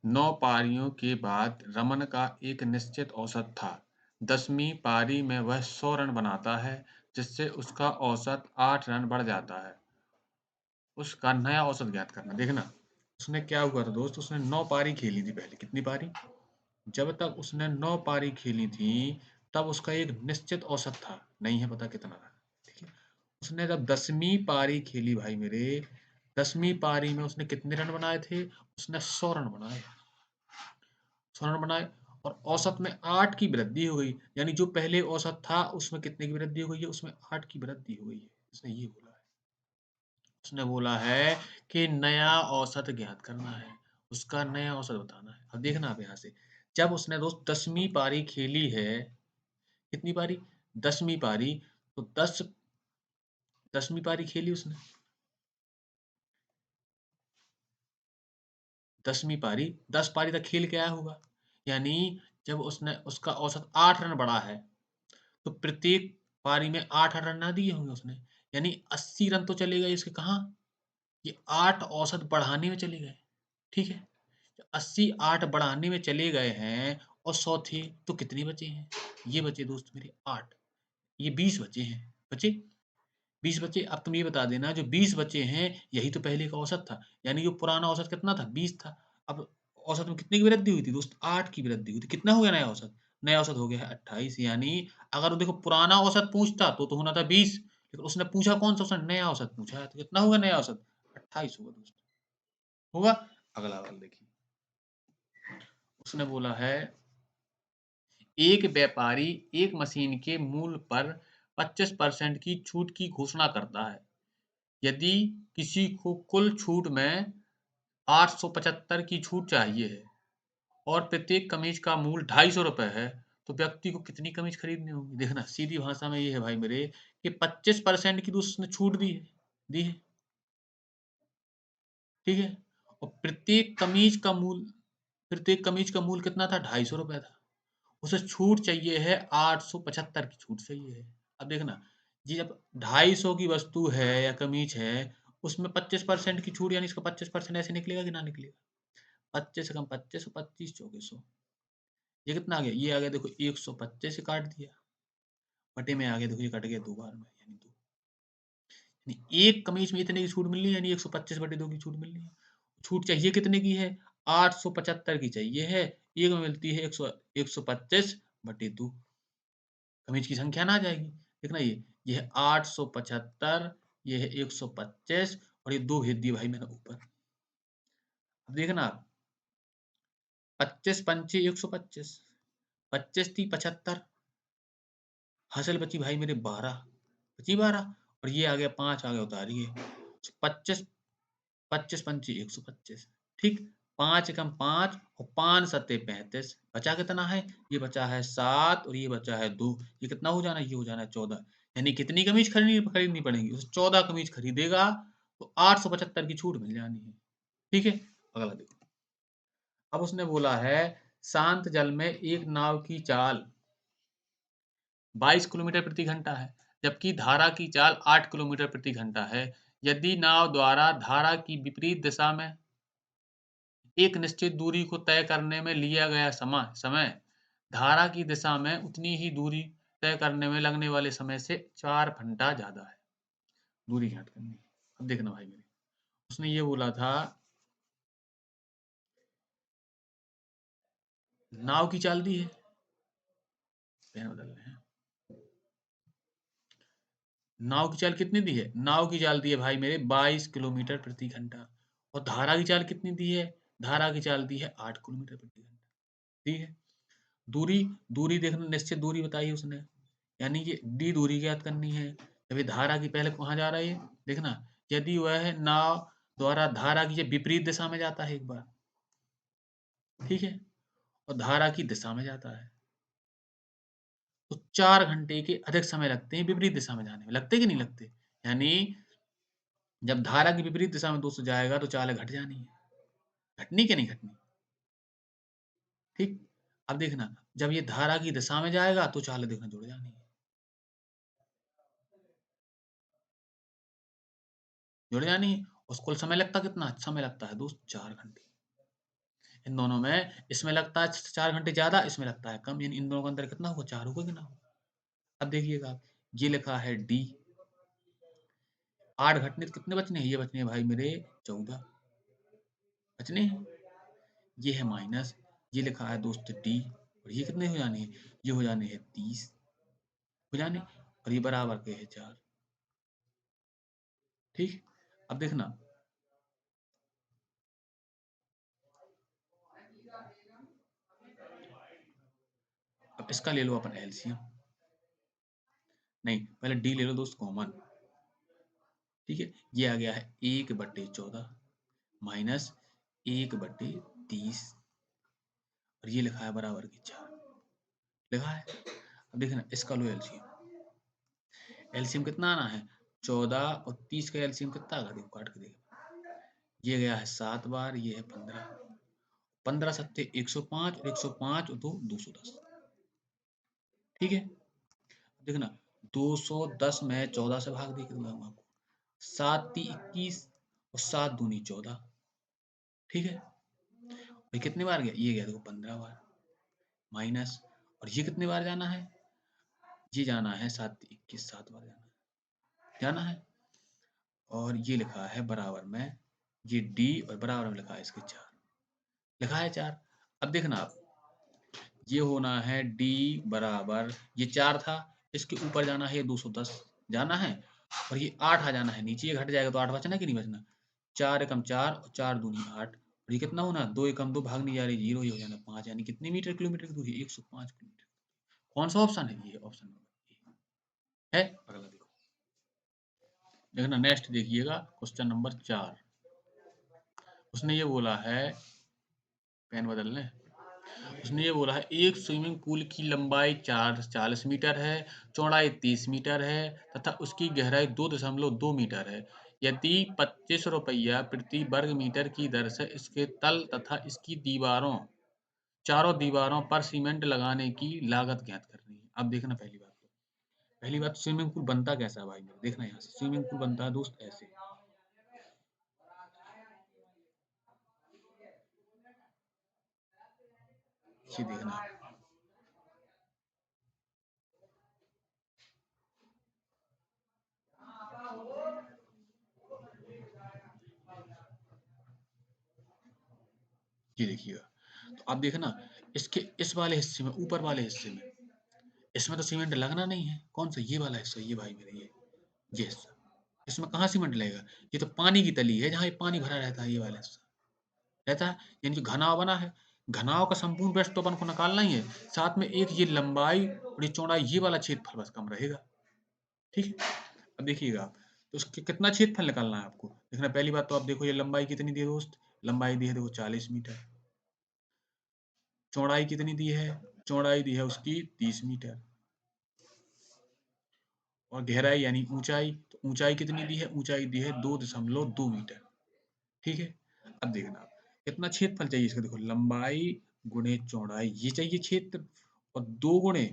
9 पारियों के बाद रमन का एक निश्चित औसत था। 10वीं पारी में वह 100 रन बनाता है, जिससे उसका औसत 8 रन बढ़ जाता है। उसका नया औसत ज्ञात करना। देखना, उसने क्या हुआ था दोस्त, उसने 9 पारी खेली थी पहले। कितनी पारी? जब तक उसने 9 पारी खेली थी, तब उसका एक निश्चित औसत था। नहीं है पता कितना था। ठीक है? उसने जब 10वीं पारी खेली भाई मेरे, 10वीं पारी में उसने कितने रन बनाए थे? उसने 100 रन बनाए। 100 रन बनाए और औसत में 8 की वृद्धि हो गई। यानी जो पहले औसत था, उसमें कितने की वृद्धि हो गई है? उसमें 8 की वृद्धि हो गई है। इसने ये बोला है। उसने बोला है कि नया औसत ज्ञात करना है। उसका नया औसत बताना है। अब देखना आप यहाँ से, जब उसने दोस्त 10वीं पारी खेली है, कितनी पारी? 10वीं पारी। तो 10वीं पारी खेली उसने, 10वीं पारी, 10 पारी तक खेल के आया होगा। यानी जब उसने उसका औसत 8 रन बढ़ा है, तो प्रत्येक पारी में 8-8 रन ना दिए होंगे उसने। यानी 80 रन तो चले गए इसके कहाँ? ये 8 औसत बढ़ाने में चले गए। ठीक है? 80 8 बढ़ाने में चले गए हैं और 100 थे, तो कितने बचे हैं? ये बचे दोस्त मेरे 8। ये 20 बचे हैं। बचे? 20 बचे। अब तुम ये बता देना, जो 20 बचे हैं, यही तो पहले का औसत था। यानी जो पुराना औसत कितना था? 20 था। अब औसत में कितने की वृद्धि हुई थी दोस्त? 8 की वृद्धि हुई थी। कितना हो गया नया औसत? नया औसत हो गया है 28। यानी अगर वो देखो पुराना औसत पूछता तो होना था 20, लेकिन उसने पूछा कौन-सा? उसने नया औसत पूछा है, तो कितना होगा नया औसत? 28 होगा दोस्त। होगा? अगला सवाल देखिए। उसने बोला है, एक व्यापारी एक मशीन के मूल्य पर 25% की छूट की घोषणा करता है। यदि किसी को कुल छूट में 875 की छूट चाहिए है और प्रत्येक कमीज का मूल्य ₹250 है, तो व्यक्ति को कितनी कमीज खरीदनी होगी? देखना, सीधी भाषा में ये है भाई मेरे, कि 25% की तो उसने छूट दी है, ठीक है? और प्रत्येक कमीज का मूल्य कितना था? ₹250 था। उसे छूट चाहिए है, 875 की छूट चाहिए है। अब देखना, ये जब 250 की वस्तु है या कमीज है, उसमें 25% की छूट, यानी इसका 25% ऐसे निकलेगा कि ना निकलेगा? 25 से कम 25 और 25 चौके 100। ये कितना आ गया? ये आ गया देखो, 125 से काट दिया, बटे में आ गया देखो, ये कट गया 2 बार में, यानी 2। यानी एक कमीज में इतने की छूट मिल रही है, यानी 125 बटे 2 की छूट मिल रही है। छूट चाहिए कितने की है? 875 की चाहिए है। एक में मिलती है 125 बटे 2। कमीज की संख्या ना आ जाएगी। देखना, ये है 875, ये है 125 और ये 2 भेज दिए भाई मैंने ऊपर। अब देखना आप, 25 पंचे 125, 25 ती 75, हासिल बची भाई मेरे 12, बची 12 और ये आ गया 5 आ गया उतारिए। 25 25 पंचे 125, ठीक? 5 एकम 5 और 5 सत्ते 35, बचा कितना है? ये बचा है 7 और ये बचा है 2। ये कितना हो जाना है? ये हो जाना है 14। यानी कितनी कमीज खरीदनी खरीदनी पड़ेगी? उसे 14 कमीज खरीदेगा तो 875 की छूट मिल जानी है। ठीक है? अगला देखो। अब उसने बोला है, शांत जल में एक नाव की चाल 22 किलोमीटर प्रति घंटा है, जबकि धारा की चाल 8 किलोमीटर प्रति घंटा है। यदि नाव द्वारा धारा की विपरीत दिशा में एक निश्चित दूरी को तय करने में लिया गया समय धारा की दिशा में उतनी ही दूरी तय करने में लगने वाले समय से 4 घंटा ज़्यादा है। दूरी ज्ञात करनी है। अब देखना भाई मेरे, उसने ये बोला था, नाव की चाल दी है, पेन बदल रहे हैं। नाव की चाल कितनी दी है? नाव की चाल दी है भाई मेरे 22 किलोमीटर प्रति घंटा। और धारा की चाल कितनी दी है? धारा की चाल दी है 8 किलोमीटर प्रति घंटा। ठीक है? दूरी दूरी देखना, निश्चित दूरी बताई है उसने, यानी कि डी दूरी ज्ञात करनी है। जब ये धारा की पहले कहाँ जा रहा है ये? देखना, यदि वह नाव द्वारा धारा की विपरीत दिशा में जाता है एक बार, ठीक है? और धारा की दिशा में जाता है, तो 4 घंटे के अधिक समय लगते हैं विपरीत दिशा में जाने में। लगते कि नहीं लगते? यानी जब धारा की विपरीत दिशा में दोस्त जाएगा तो चाल घट जानी है। घटनी कि नहीं घटनी? ठीक? अब देखना, जब ये धारा की दिशा में जाएगा तो चाल देखना जुड़ जानी है। जुड़ जानी है। और कुल समय लगता कितना? समय लगता है दोस्त 4 घंटे। इन दोनों में, इसमें लगता है 4 घंटे ज़्यादा, इसमें लगता है कम, यानी इन दोनों का अंतर कितना होगा? 4 होगा कि ना होगा? अब देखिएगा आप, ये लिखा है डी, 8 घटने तो कितने बचने हैं? ये बचने हैं भाई मेरे 14 बचने हैं। ये है माइनस, ये लिखा है दोस्त डी, और ये कितने हो जाने हैं? ये हो जाने हैं 30 हो जाने, और ये बराबर के है 4। ठीक, अब देखना, अब इसका ले लो अपन एलसीएम, नहीं पहले डी ले लो दोस्त कॉमन। ठीक है, ये आ गया है 1/14 माइनस 1/30, और ये लिखा है बराबर की 4 लिखा है। अब देखना इसका लो एलसीएम, एलसीएम कितना आना है? 14 और 30 का एलसीएम कितना आएगा? देखो काट के देखो, ये गया है 7 बार, ये है 15, 15 सत्ते 105, और 105 और 2 210। ठीक है, देखना 210 में 14 से भाग दे के दूंगा आपको, 7 ती 21 और 7 दूनी 14। ठीक है, और ये कितने बार गया? ये गया देखो 15 बार, माइनस, और ये कितने बार जाना है? ये जाना है 7 ती 21, 7 बार जाना है, और ये लिखा है बराबर में, ये डी, और बराबर में लिखा है इसके 4 लिखा है 4। अब देखना आप, ये होना है डी बराबर, ये 4 था, इसके ऊपर जाना है 210 जाना है, और ये 8 आ जाना है नीचे, ये घट जाएगा तो 8 बचना कि नहीं बचना? 4 एकम 4 और 4 दूनी 8, और ये कितना होना? 2 एकम 2 भाग नहीं जा रही, 0 ही हो जाना 5, यानी कितने मीटर किलोमीटर की दूरी? 105 किलोमीटर। कौन सा ऑप्शन है? ये ऑप्शन नंबर है। अगला देखो, देखना नेक्स्ट देखिएगा, क्वेश्चन नंबर 4। उसने ये बोला है, पेन बदल लें, उसने ये बोला है एक स्विमिंग पूल की लंबाई 40 मीटर है, चौड़ाई 30 मीटर है तथा उसकी गहराई 2.2 मीटर है। यदि 25 रुपया प्रति वर्ग मीटर की दर से इसके तल तथा इसकी दीवारों, चारों दीवारों पर सीमेंट लगाने की लागत ज्ञात करनी है। अब देखना पहली बात स्विमिंग पूल बनता कैसा है भाई मेरे? देखना यहाँ से स्विमिंग पूल बनता है दोस्त ऐसे, ये देखना, ये देखिएगा, तो आप देखना इसके इस वाले हिस्से में, ऊपर वाले हिस्से में, इसमें तो सीमेंट लगना नहीं है। कौन सा? ये वाला हिस्सा, ये भाई मेरे ये हिस्सा, इसमें कहाँ सीमेंट लगेगा? ये तो पानी की तली है, जहाँ ये पानी भरा रहता है, ये वाला हिस्सा रहता है, यानी जो घनाव बना है, घनाव का संपूर्ण पृष्ठ तो अपन को निकालना ही है, साथ में एक ये लंबाई और ये चौड़ाई, ये वाला क्षेत्रफल बस कम रहेगा। ठीक है, अब देखिएगा आप, तो उसके कितना क्षेत्रफल निकालना है आपको? देखना पहली बात तो आप देखो, ये लंबाई कितनी दी है दोस्त? लंबाई दी है देखो 40 मीटर, चौड़ाई कितनी दी है? चौड़ाई दी है उसकी 30 मीटर, और गहराई यानी ऊंचाई, तो ऊंचाई कितनी दी है? ऊंचाई दी है 2.2 मीटर। ठीक है, अब देखना आप, कितना क्षेत्रफल चाहिए इसका? देखो लंबाई गुणे चौड़ाई, ये चाहिए क्षेत्र, और 2 गुणे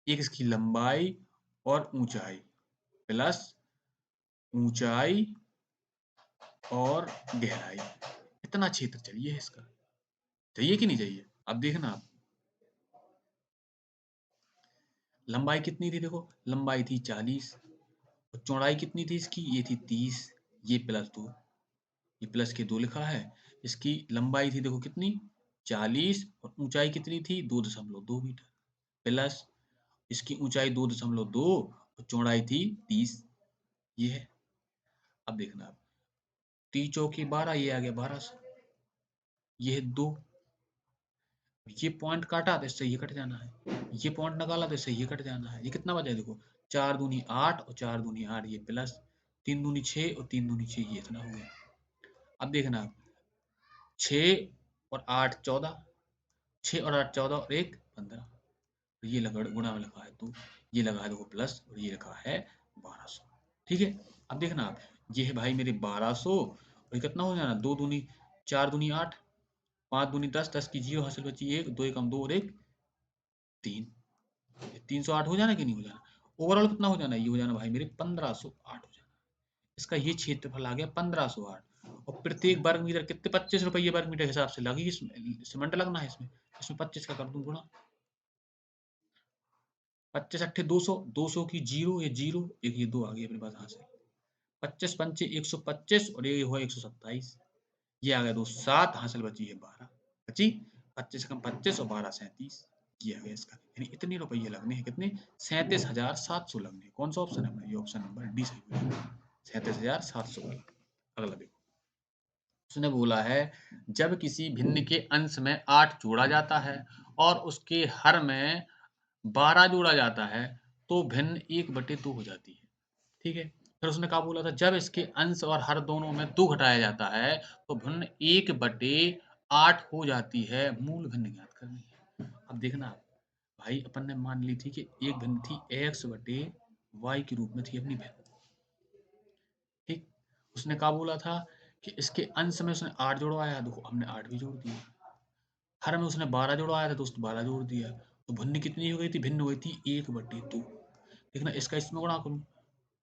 एक इसकी लंबाई और ऊंचाई, प्लस ऊंचाई और गहराई, इतना क्षेत्र चाहिए इसका। चाहिए कि नहीं चाहिए? अब देखना आप, लंबाई कितनी थी? देखो लंबाई थी 40, और चौड़ाई कितनी थी इसकी? ये थी 30, ये प्लस 2, ये प्लस के 2 लिखा है। इसकी लंबाई थी देखो कितनी? 40, और ऊंचाई कितनी थी? 2.2 मीटर, प्लस इसकी ऊंचाई 2.2 और चौड़ाई थी 30, ये है। अब देखना आप, 3 चौके 12, ये आ गया 1200, ये है 2, ये पॉइंट काटा तो इससे ये कट जाना है, ये पॉइंट निकाला तो इससे ये कट जाना है। ये कितना बचा? देखो 4 दूनी 8 और 4 दूनी 8, ये प्लस 3 दूनी 6 और 3 दूनी 6, ये इतना हो गया। अब देखना आप, 6 और 8 14, 6 और 8 14 और 1 15, ये लगा गुणा में लिखा है 2, ये लगा है देखो प्लस, और ये लिखा है 1200। ठीक है, अब देखना आप, ये है भाई मेरे 1200, और ये कितना हो जाना? 2 दूनी 4 दूनी 8, 5 दूनी 10, 10 की 0 हासिल बची 1, 2 एकम 2 और 1 3, 308 हो जाना कि नहीं हो जाना? ओवरऑल कितना हो जाना? ये हो जाना भाई मेरे 1508 हो जाना। इसका ये क्षेत्रफल आ गया 1508, और प्रत्येक वर्ग मीटर कितने 25 रुपये वर्ग मीटर के हिसाब से लगी, इसमें सीमेंट लगना है, इसमें 25 का कर दूं गुणा, 25 अट्ठे 200, 200 की जीरो, ये जीरो, एक ये दो आ गई अपने पास यहाँ से, 25 पंचे 125 और ये हुआ 127, ये आ गया 207, हासिल बची है 12, बची 25 कम 25 और 12 37, ये आ गया इसका, यानी इतने रुपये लगने हैं, कितने 37,700 लगने हैं। कौन सा ऑप्शन है अपना, ये ऑप्शन नंबर डी सही है, 37,700 वाला। अगला देखो, उसने बोला है जब किसी भिन्न के अंश में 8 जोड़ा जाता है और उसके हर में 12 जोड़ा जाता है तो भिन्न 1/2 हो जाती है। ठीक है, फिर उसने क्या बोला था, जब इसके अंश और हर दोनों में 2 घटाया जाता है तो भिन्न 1/8 हो जाती है, मूल भिन्न ज्ञात करनी है। अब देखना भाई, अपन ने मान ली थी कि एक भिन्न थी x/y के रूप में थी अपनी भिन्न। ठीक, उसने क्या बोला था कि इसके अंश में उसने 8 जोड़वाया, देखो हमने 8 भी जोड़ दिया, हर में उसने 12 जोड़वाया था तो उसने 12 जोड़ दिया, तो भिन्न कितनी हो गई थी, भिन्न हो गई थी 1/2। देखना इसका इसमें गुणा करूं,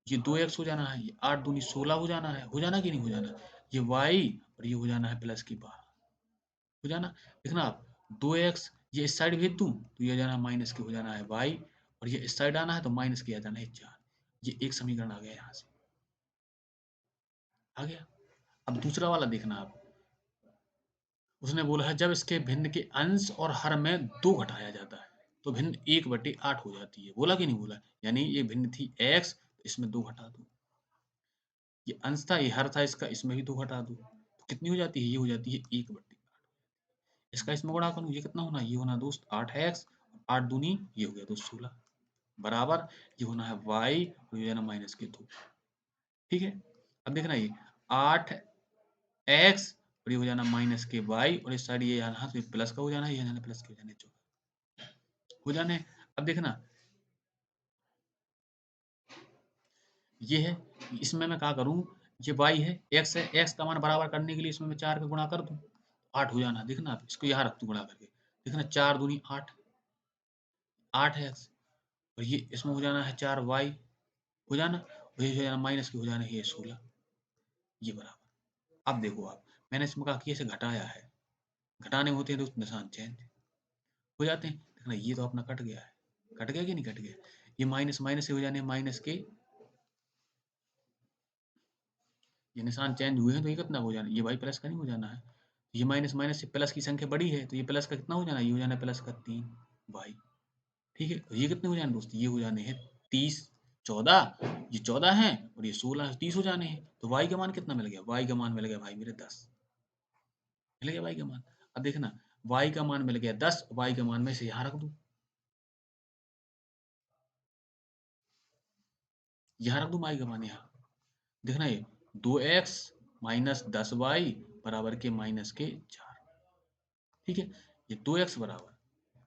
ये 2x हो जाना है, ये 8 दूनी 16 हो जाना है, हो जाना कि नहीं हो जाना, ये y और ये हो जाना है प्लस की 12, हो जाना। देखना आप 2x ये इस साइड भेज दूं तो ये हो जाना माइनस के हो जाना है y, और ये इस साइड आना है तो माइनस के आ जाना है 4, ये एक समीकरण आ गया, यहाँ से आ गया। अब दूसरा वाला देखना आप, उसने बोला है जब इसके भिन्न के अंश और हर में 2 घटाया जाता है तो भिन्न 1/8 हो जाती है, बोला कि नहीं बोला, यानी ये भिन्न थी x, इसमें 2 घटा दो, ये अंश था, ये हर था इसका, इसमें भी 2 घटा दो, तो कितनी हो जाती है, ये हो जाती है 1/8। इसका इसमें गुणा करूं, ये कितना होना, ये होना दोस्त 8x, 8 दूनी ये हो गया दोस्त 16, बराबर ये होना है y और ये ना माइनस के 2। ठीक है, अब देखना ये 8x और ये हो जाना माइनस के y, और इस साइड ये यहाँ से प्लस का हो जाना है, ये जाना प्लस के हो जाने, 14 हो जाने। अब देखना ये है, इसमें मैं क्या करूं, ये y है, x है, x का मान बराबर करने के लिए इसमें मैं 4 का गुणा कर दूं, 8 हो जाना। देखना आप इसको यहाँ रख दूं गुणा करके, देखना 4 दूनी 8, 8x, और ये इसमें हो जाना है 4y, हो जाना, और ये हो जाना माइनस के हो जाना है ये 16, ये बराबर। अब देखो आप, मैंने इसमें कहा कि इसे घटाया है, घटाने होते हैं तो निशान चेंज हो जाते हैं। देखना ये तो अपना कट गया है, कट गया कि नहीं कट गया, ये माइनस माइनस से हो जाने माइनस के, ये निशान चेंज हुए हैं तो ये कितना हो जाना, ये भाई प्लस का नहीं हो जाना है, ये माइनस माइनस से प्लस की संख्या बड़ी है तो ये प्लस का कितना हो जाना, ये हो जाना प्लस का 3 भाई। ठीक है, तो ये कितने हो जाने दोस्त, ये हो जाने हैं 30, 14, ये 14 है और ये 16, 30 हो जाने हैं। तो y का मान कितना मिल गया, y का मान मिल गया भाई मेरे 10, मिल गया y का मान। अब देखना y का मान मिल गया 10, y का मान में से यहाँ रख दूं, यहाँ रख दूं y का मान यहाँ, देखना ये 2x माइनस 10y बराबर के माइनस के 4। ठीक है, ये 2x बराबर,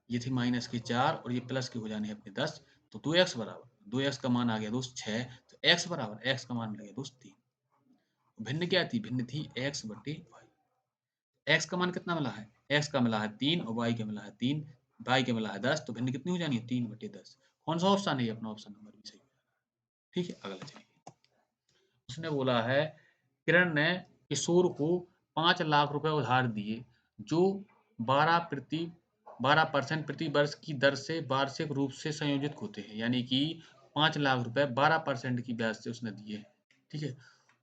ये थी माइनस के 4 और ये प्लस के हो जाने हैं अपने 10, तो 2x बराबर, 2x का मान आ गया दोस्त 6, तो x बराबर, x का मान मिल गया दोस्त 3। भिन्न क्या थी, भिन्न थी x/y, x का मान कितना मिला है, x का मिला है 3 और y का मिला है 3, y का मिला है 10, तो भिन्न कितनी हो जानी है 3/10। कौन सा ऑप्शन है, अपना ऑप्शन नंबर भी सही। ठीक है, अगला चलिए, उसने बोला है किरण ने किशोर को 5 लाख रुपए उधार दिए जो 12% प्रति वर्ष की दर से वार्षिक रूप से संयोजित होते हैं, यानी कि 5 लाख रुपए 12% की ब्याज से उसने दिए। ठीक है,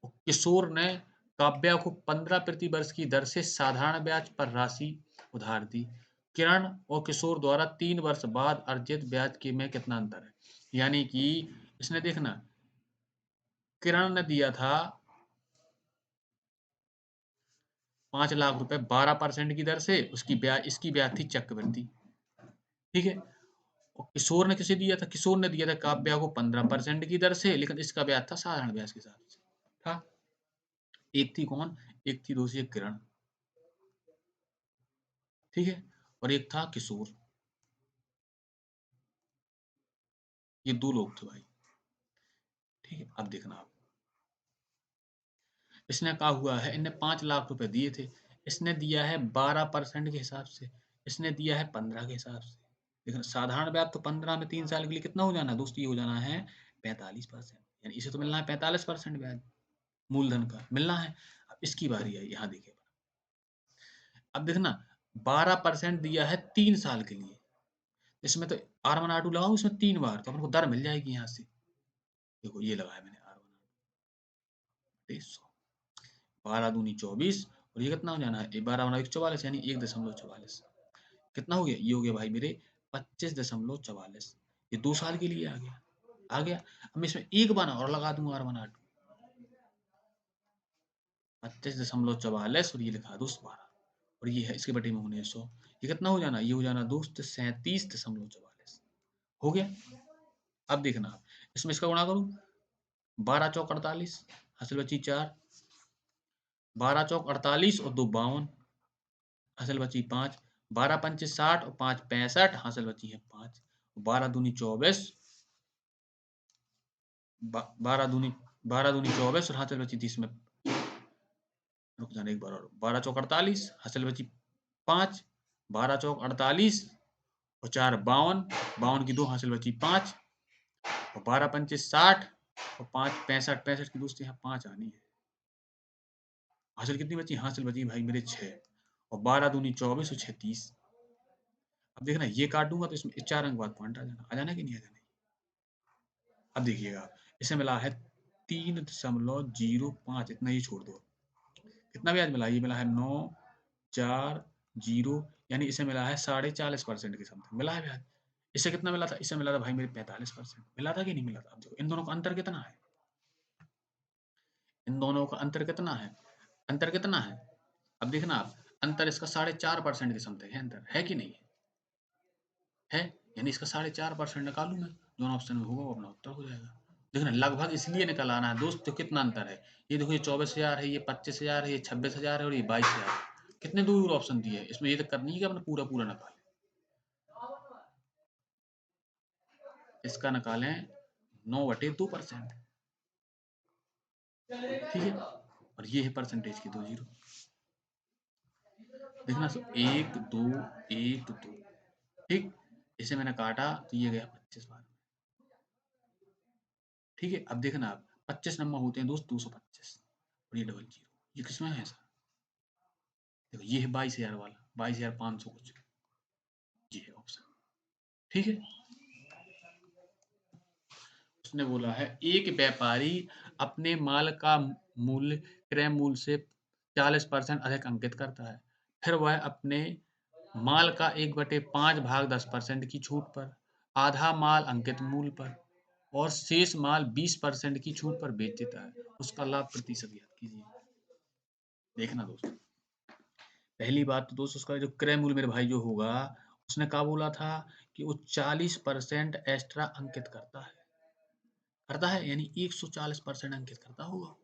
किशोर ने काव्या को 15 प्रति वर्ष की दर से साधारण ब्याज पर राशि उधार दी। किरण और किशोर द्वारा 3 वर्ष बाद अर्जित ब्याज के में कितना अंतर है, यानी कि इसने देखना, किरण ने दिया था 5 लाख रुपए 12% की दर से, उसकी ब्याज, इसकी ब्याज थी चक्रवृद्धि। ठीक है, और किशोर ने किसे दिया था, किशोर ने दिया था काव्या को 15% की दर से, लेकिन इसका ब्याज था साधारण ब्याज के साथ था। एक थी कौन, एक थी दोषी किरण, ठीक है, और एक था किशोर, ये 2 लोग थे भाई। ठीक है, अब देखना आप, इसने कहा हुआ है इनने 5 लाख रुपए दिए थे, इसने दिया है 12% के हिसाब से, इसने दिया है 15 के हिसाब से। लेकिन साधारण ब्याज तो 15 में 3 साल के लिए कितना हो जाना है दोस्त, ये हो जाना है 45%, यानी इसे तो मिलना है 45% ब्याज, मूलधन का मिलना है। अब इसकी बारी है, यहाँ देखिए। अब देखना 12% दिया है 3 साल के लिए, इसमें तो R1 R2 लगाऊं इसमें 3 बार, तो अपन को दर मिल जाएगी यहाँ से। देखो ये लगाया मैंने R1 2300, 12 दूनी 24, और ये कितना हो जाना है 12 बना 44, यानी 1.44। कितना हो गया, ये हो गया भाई मेरे 25.44। ये 2 साल के लिए आ गया, आ गया। अब मैं इसमें एक बार और लगा दूंगा R1 R2, 25.44, और ये लिखा दो 12, और ये है इसके बटे में 1900। ये कितना हो जाना, ये हो जाना दोस्त 37.44। हो गया। अब देखना इसमें इसका गुणा करूं, 12 चौक 48, हासिल बची 4, 12 चौक 48 और 2 52, हासिल बची 5, 12 पंचे 60 और 5 65, हासिल बची है 5, 12 दूनी 24, 12 दूनी 24 और हासिल बची 30 में, रुक जाना एक बार और, 12 चौक 48, हासिल बची 5, 12 चौक 48 और 4 52, 52 की 2 हासिल बची 5, और 12 पंचे 60 और 5 65, 65 की दोस्त यहाँ 5 आनी है। हासिल कितनी बची, हासिल बची भाई मेरे 6, और 12 दूनी 24 और 6 30। अब देखना ये काट दूंगा तो इसमें 4 अंक बाद पॉइंट आ जाना कि नहीं आ जाना। अब देखिएगा इसे मिला है 3.05, इतना ही छोड़ दो। कितना ब्याज मिला, ये मिला है 940, यानी इसे मिला है 40.5% के समथिंग मिला है ब्याज। इसे कितना मिला था, इसे मिला था भाई मेरे 45%। मिला था कि नहीं मिला था। अब देखो इन दोनों का अंतर कितना है, इन दोनों का अंतर कितना है, अंतर कितना है। अब देखना आप, अंतर इसका 4.5% के समथिंग है, अंतर है कि नहीं है, यानी इसका 4.5% निकालू मैं, दोनों ऑप्शन में होगा वो अपना उत्तर हो जाएगा। देखना लगभग इसलिए निकल आना है दोस्त, तो कितना अंतर है, ये देखो ये 24,000 है, ये 25,000 है, ये 26,000 है, और ये 22,000। कितने दूर ऑप्शन दिए है, इसमें ये तो करनी है कि अपना पूरा पूरा निकालें। इसका निकालें 9/2%, ठीक है, और ये है परसेंटेज की 2 जीरो। देखना 1 2 1 2, ठीक, इसे मैंने काटा तो ये गया 25 बार, ठीक है। अब देखना आप 25 नंबर होते हैं दोस्त 225, और ये डबल जीरो, ये किसमें है ऐसा, देखो ये है 22,000 वाला, 22,500 कुछ, ये है ऑप्शन, ठीक है। उसने बोला है एक व्यापारी अपने माल का मूल्य क्रय मूल्य से 40% अधिक अंकित करता है, फिर वह अपने माल का 1/5 भाग 10% की छूट पर, आधा माल अंकित मूल्य पर और शेष माल 20% की छूट पर बेच देता है, उसका लाभ प्रतिशत ज्ञात कीजिए। देखना दोस्तों, पहली बात तो दोस्त उसका जो क्रय मूल्य मेरे भाई जो होगा, उसने क्या बोला था कि वो 40% एक्स्ट्रा अंकित करता है, यानी 140% अंकित करता होगा,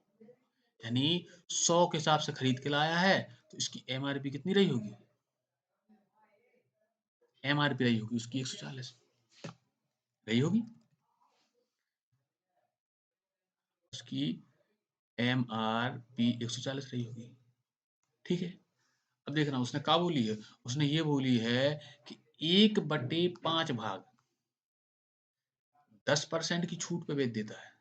यानी 100 के हिसाब से खरीद के लाया है, तो इसकी एमआरपी कितनी रही होगी, एमआरपी रही होगी उसकी 140 रही होगी, उसकी एमआरपी 140 रही होगी, ठीक है। अब देखना उसने क्या बोली है, उसने ये बोली है कि 1/5 भाग 10% की छूट पे बेच देता है,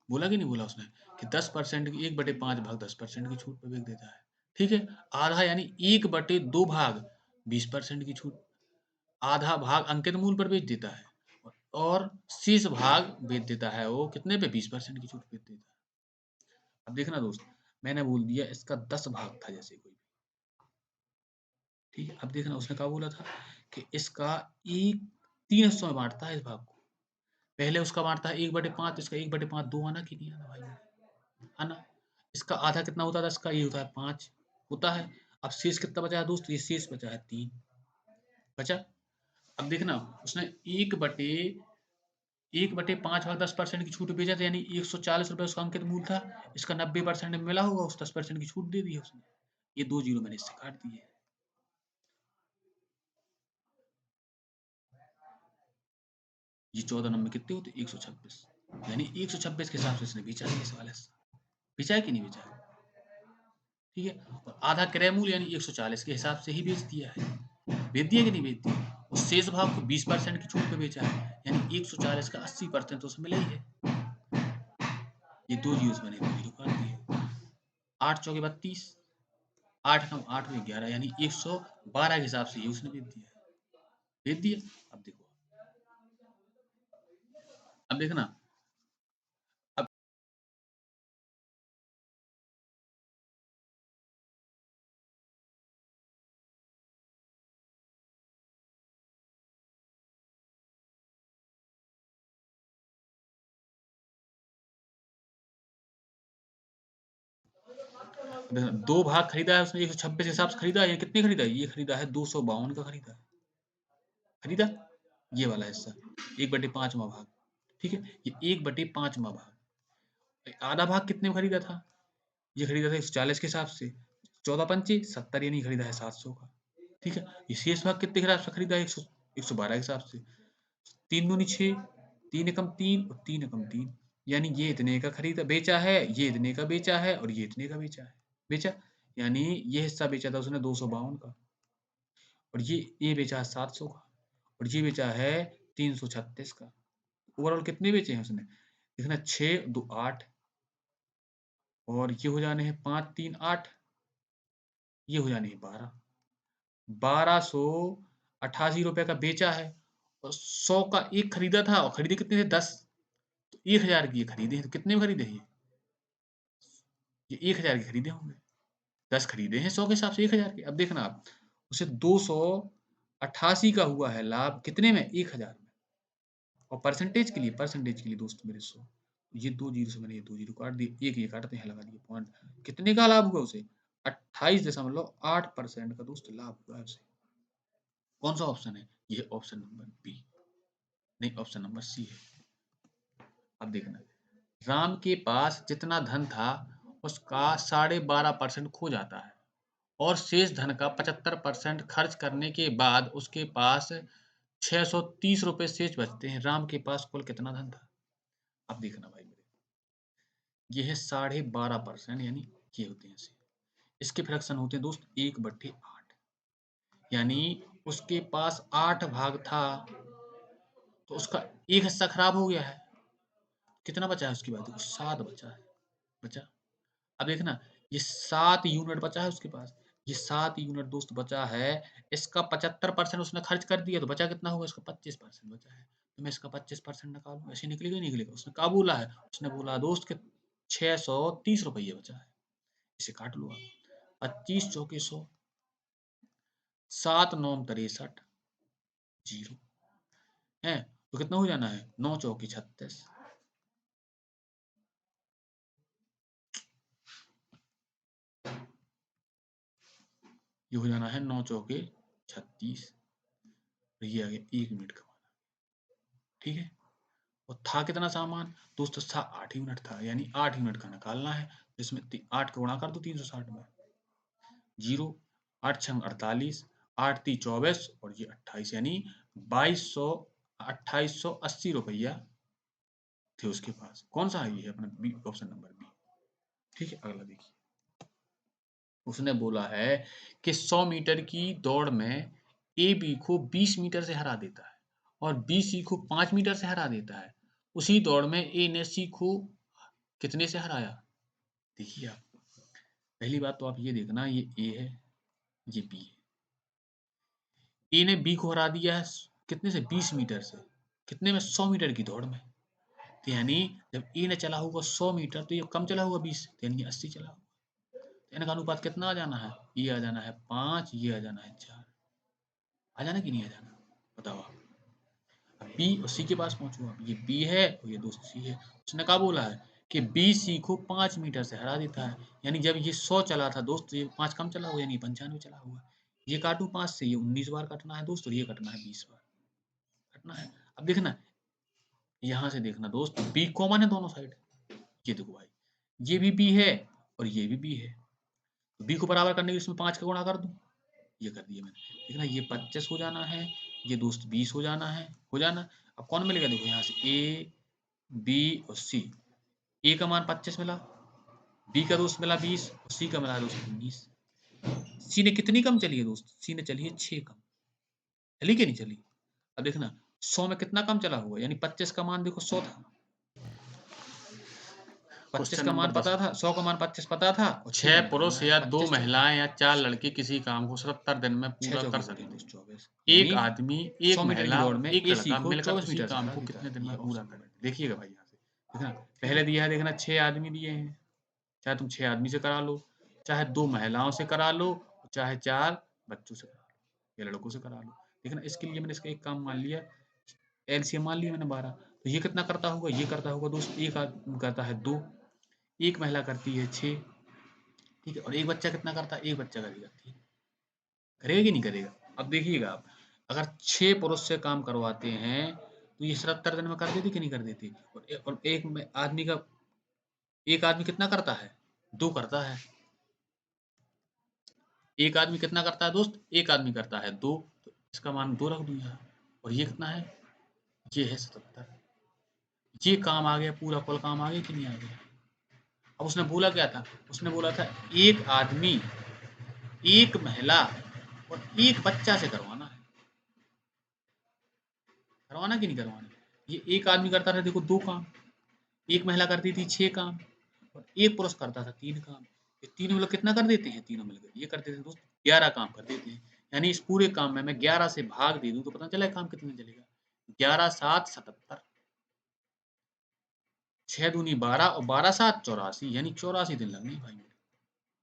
बोला कि नहीं बोला उसने कि 10% की 1/5 भाग 10% की छूट पे बेच देता है, ठीक है। आधा यानी 1/2 भाग 20% की छूट, आधा भाग अंकित मूल्य पर बेच देता है, और शेष भाग बेच देता है वो कितने पे, 20% की छूट बेच देता है। अब देखना दोस्त, मैंने बोल दिया इसका 10 भाग था जैसे कोई, ठीक है। अब देखना उसने क्या बोला था कि इसका एक 3 हिस्सों में बांटता है इस भाग को, पहले उसका बांटता है 1/5, इसका 1/5 2 आना कि नहीं आना भाई, आना। इसका आधा कितना होता था, इसका ये होता है 5 होता है। अब शेष कितना बचा है दोस्त, ये शेष बचा है 3 बचा। अब देखना उसने 1/5 भाग 10% की छूट बेचा था, यानी 140 रुपए उसका अंकित मूल्य था, इसका 90% में मिला होगा, उस 10% की छूट दे दी है उसने, ये 2 जीरो मैंने इससे काट दिए। ये 14 नंबर कितने होते, 126, यानी 126 के हिसाब से इसने बेचा है इस वाले से, बेचा है कि नहीं बेचा है, ठीक है। और आधा क्रय मूल्य यानी 140 के हिसाब से ही बेच दिया है, बेच दिया कि नहीं बेच दिया, और शेष भाग को 20% की छूट पे बेचा है, यानी 140 का 80% तो उसमें मिला ही है। ये 2 जीरो मैंने 2 जीरो काट दिए। 8 चौके 32, 8 कम 8 हुए 11, यानी 112 के हिसाब से ये उसने भेज दिया। भेज दिया। अब देखो, अब देखना, अब देखना, 2 भाग खरीदा है उसने 126 के हिसाब से खरीदा है। ये कितने खरीदा है? ये खरीदा है 252 का खरीदा है। खरीदा ये वाला हिस्सा 1/5वां भाग। ठीक है, ये 1/5वां भाग। आधा भाग कितने में खरीदा था? ये खरीदा था 140 के हिसाब से। 14 पंचे 70, यानी खरीदा है 700 का। ठीक है, ये शेष भाग कितने के हिसाब से खरीदा है? 112 के हिसाब से। 3 दूनी 6, 3 एकम 3 और 3 एकम 3, यानी ये इतने का खरीदा बेचा है, ये इतने का बेचा है और ये इतने का बेचा है। बेचा, यानी ये हिस्सा बेचा था उसने 252 का, और ये बेचा है 700 का, और ये बेचा है 336 का। ओवरऑल कितने बेचे हैं उसने? देखना, 6 2 8, और ये हो जाने हैं 5 3 8, ये हो जाने हैं 12, 1288 रुपए का बेचा है, और 100 का एक खरीदा था, और खरीदे कितने थे? 10। तो 1000 की ये खरीदे हैं, तो कितने में खरीदे हैं ये 1000 के खरीदे होंगे। 10 खरीदे हैं 100 के हिसाब से 1000 के। अब देखना आप, उसे 288 का हुआ है लाभ, कितने में? 1000 में। और परसेंटेज के लिए दोस्त मेरे 100, ये 2 जीरो से मैंने ये 2 जीरो काट दिए, एक ये काटते हैं, लगा दिए पॉइंट। कितने का लाभ हुआ उसे? 28.8% का दोस्त लाभ हुआ है उसे। कौन सा ऑप्शन है? ये ऑप्शन नंबर बी, नहीं ऑप्शन नंबर सी है। अब देखना, राम के पास जितना धन था उसका 12.5% खो जाता है, और शेष धन का 75% खर्च करने के बाद उसके पास 630 रुपए शेष बचते हैं। राम के पास कुल कितना धन था? अब देखना भाई मेरे, ये है 12.5%, यानी ये होते हैं ऐसे। इसके फ्रैक्शन होते हैं दोस्त 1/8, यानी उसके पास 8 भाग था, तो उसका एक हिस्सा खराब हो गया है। कितना बचा है उसके बाद? देखो 7 बचा है, बचा। अब देखना, ये 7 यूनिट बचा है उसके पास, ये 7 यूनिट दोस्त बचा है। इसका 75% उसने खर्च कर दिया, तो बचा कितना होगा? इसका 25% बचा है। तो मैं इसका 25% निकालूं, ऐसे निकलेगा नहीं निकलेगा? उसने कहा बोला है, उसने बोला दोस्त कि 630 रुपये बचा है। इसे काट लो आप, 25 चौके 100, 7 9 63, जीरो है, तो कितना हो जाना है? 9 चौके 36, ये हो जाना है 9 चौके 36, और ये आ गया 1 मिनट कमाना। ठीक है, और था कितना सामान दोस्तों? था 8 यूनिट था, यानी 8 यूनिट का निकालना है। जिसमें 8 का गुणा कर दो 360 में, जीरो, 8 छंग 48, 8 ती 24, और ये 28, यानी 2880 रुपया थे उसके पास। कौन सा है? ये अपना बी, ऑप्शन नंबर बी। ठीक है, अगला देखिए। उसने बोला है कि 100 मीटर की दौड़ में ए बी को 20 मीटर से हरा देता है, और बी सी को 5 मीटर से हरा देता है। उसी दौड़ में ए ने सी को कितने से हराया? देखिए आप, पहली बात तो आप ये देखना, ये ए है, ये बी है। ए ने बी को हरा दिया है कितने से? 20 मीटर से। कितने में? 100 मीटर की दौड़ में। तो यानी जब ए ने चला होगा 100 मीटर, तो ये कम चला होगा 20, तो यानी 80 चला होगा। तो इनका अनुपात कितना आ जाना है? ये आ जाना है 5, ये आ जाना है 4। आ जाना कि नहीं आ जाना? बताओ आप। अब बी और सी के पास पहुंचो आप, ये बी है और ये दोस्त सी है। उसने क्या बोला है कि बी सी को 5 मीटर से हरा देता है, यानी जब ये 100 चला था दोस्त, तो ये 5 कम चला हुआ, यानी 95 चला हुआ। ये काटू 5 से, ये 19 बार कटना है दोस्त, और ये कटना है 20 बार कटना है। अब देखना, यहाँ से देखना दोस्त, बी कॉमन है दोनों साइड। ये देखो भाई, ये भी बी है और ये भी बी है, तो बी को बराबर करने के लिए इसमें 5 का गुणा कर दूं। ये कर दिया मैंने। देखना, ये 25 हो जाना है, ये दोस्त 20 हो जाना है, हो जाना। अब कौन मिलेगा? देखो यहाँ से ए बी और सी। ए का मान 25 मिला, बी का दोस्त मिला 20, और सी का मिला दोस्त 19। सी ने कितनी कम चली है दोस्त? सी ने चली है 6 कम। चली कि नहीं चली? अब देखना, 100 में कितना कम चला हुआ, यानी 25 का मान देखो 100 था, 25 का मान पता था, 100 का मान 25 पता था, और 6 पुरुष या 2 महिलाएं या 4 लड़के किसी काम को 77 दिन में पूरा कर सकते हैं। एक आदमी, एक महिला और एक लड़का मिलकर उसी काम को कितने दिन में पूरा करें? देखिएगा भाई यहाँ से, देखना पहले दिया है, देखना 6 आदमी दिए हैं, चाहे तुम 6 आदमी से करा लो, चाहे 2 महिलाओं से करा लो, चाहे 4 बच्चों से करा लो या लड़कों से करा लो। देखना इसके लिए मैंने इसका एक काम मान लिया, एलसीएम मान लिया मैंने 12, तो ये कितना करता होगा? ये करता होगा दोस्त, एक आदमी करता है 2, एक महिला करती है 6, ठीक है, और एक बच्चा कितना करता है? एक बच्चा करती है, करेगा कि नहीं करेगा? अब देखिएगा आप, अगर 6 पुरुष से काम करवाते हैं तो ये 77 दिन में कर देते कि नहीं कर देते? और एक आदमी का, एक आदमी कितना करता है? 2 करता है। एक आदमी कितना करता है दोस्त? एक आदमी करता है 2, तो इसका मान 2 रख दूं यहाँ, और ये कितना है? ये है 77। ये काम आ गया, पूरा कुल काम आ गया कि नहीं आ गया? अब उसने बोला क्या था? उसने बोला था एक आदमी, एक महिला और एक बच्चा से करवाना है। करवाना कि नहीं करवाना? ये एक आदमी करता था देखो 2 काम, एक महिला करती थी 6 काम, और एक पुरुष करता था 3 काम। ये तीनों मिलकर कितना कर देते हैं? तीनों मिलकर ये करते थे दोस्त 11 काम कर देते हैं। यानी इस पूरे काम में मैं 11 से भाग दे दूं तो पता चला काम कितने चलेगा? 11 7 77, 6 दूनी 12 और 12 7 84, यानी 84 दिन लगने भाई मेरे।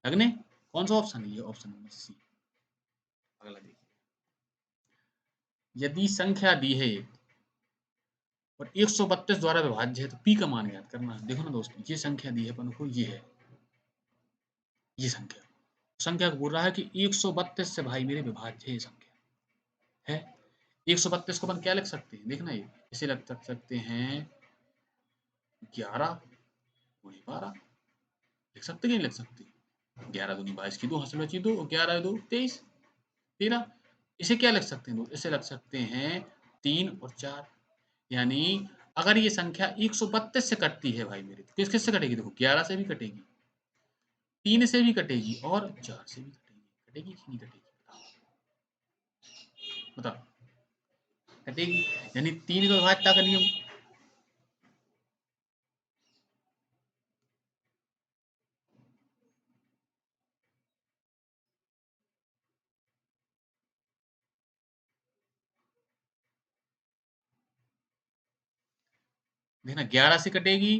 लगने? कौन सा ऑप्शन है? ये ऑप्शन नंबर सी। अगला देखिए, यदि संख्या दी है और 132 द्वारा विभाज्य है तो पी का मान ज्ञात करना है। देखो ना दोस्तों, ये संख्या दी है अपन को, ये है ये संख्या, संख्या को बोल रहा है कि 132 से भाई मेरे विभाज्य है ये संख्या है। 132 को अपन क्या लिख सकते हैं? देखना ये, इसे लिख सकते हैं 11 गुणी 12, लिख सकते कि नहीं लिख सकते? 11 दूनी 22 की 2, हंस बची 2, और 11 2 23 13। इसे क्या लिख सकते हैं? इसे लिख सकते हैं 3 और 4। यानी अगर ये संख्या 132 से कटती है भाई मेरे, तो किस किस से कटेगी? देखो 11 से भी कटेगी, 3 से भी कटेगी और 4 से भी कटेगी। कटेगी कि नहीं कटेगी? बताओ कटेगी। यानी 3 का विभाज्यता का नियम, देखना 11 से कटेगी,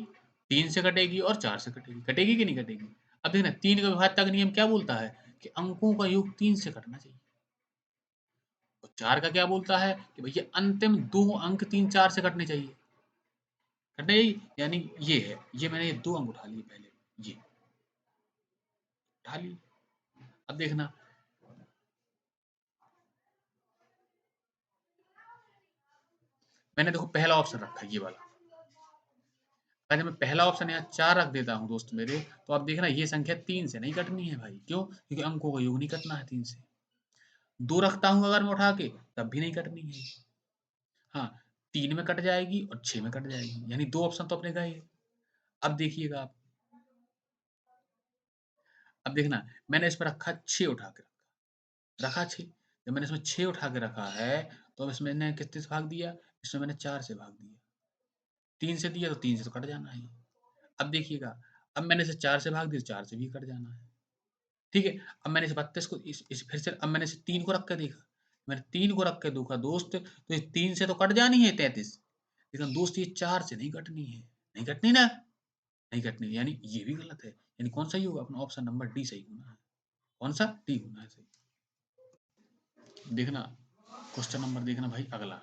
3 से कटेगी और 4 से कटेगी। कटेगी कि नहीं कटेगी? अब देखना 3 का विभाज्यता का नियम क्या बोलता है कि अंकों का योग 3 से कटना चाहिए, और 4 का क्या बोलता है कि भैया अंतिम 2 अंक 3 4 से कटने चाहिए। कटने चाहिए, यानी ये है, ये मैंने ये 2 अंक उठा लिए पहले, ये उठा लिए। अब देखना, मैंने देखो पहला ऑप्शन रखा है ये वाला, अगर मैं पहला ऑप्शन यहाँ 4 रख देता हूँ दोस्त मेरे, तो अब देखना ये संख्या 3 से नहीं कटनी है भाई। क्यों? क्योंकि अंकों का योग नहीं कटना है 3 से। 2 रखता हूँ अगर मैं उठा के, तब भी नहीं कटनी है। हाँ, 3 में कट जाएगी और 6 में कट जाएगी, यानी 2 ऑप्शन तो अपने गए। अब देखिएगा आप, अब देखना मैंने इसमें रखा 6 उठा के, रखा 6। जब मैंने इसमें 6 उठा के रखा है, तो अब इसमें मैंने कितने से भाग दिया? इसमें मैंने 4 से भाग दिया। 3 से दिया तो 3 से तो कट जाना है। अब देखिएगा, अब मैंने इसे 4 से भाग दिया, 4 से भी कट जाना है। ठीक है, अब मैंने इस 32 को इस फिर से, अब मैंने इसे 3 को रख के देखा, मैंने 3 को रख के देखा दोस्त, तो ये 3 से तो कट जानी है 33, लेकिन दोस्त ये 4 से नहीं कटनी है। नहीं कटनी ना, नहीं कटनी, यानी ये भी गलत है। यानी कौन सही होगा? अपना ऑप्शन नंबर डी सही होना है। कौन सा? डी होना है सही। देखना क्वेश्चन नंबर, देखना भाई अगला,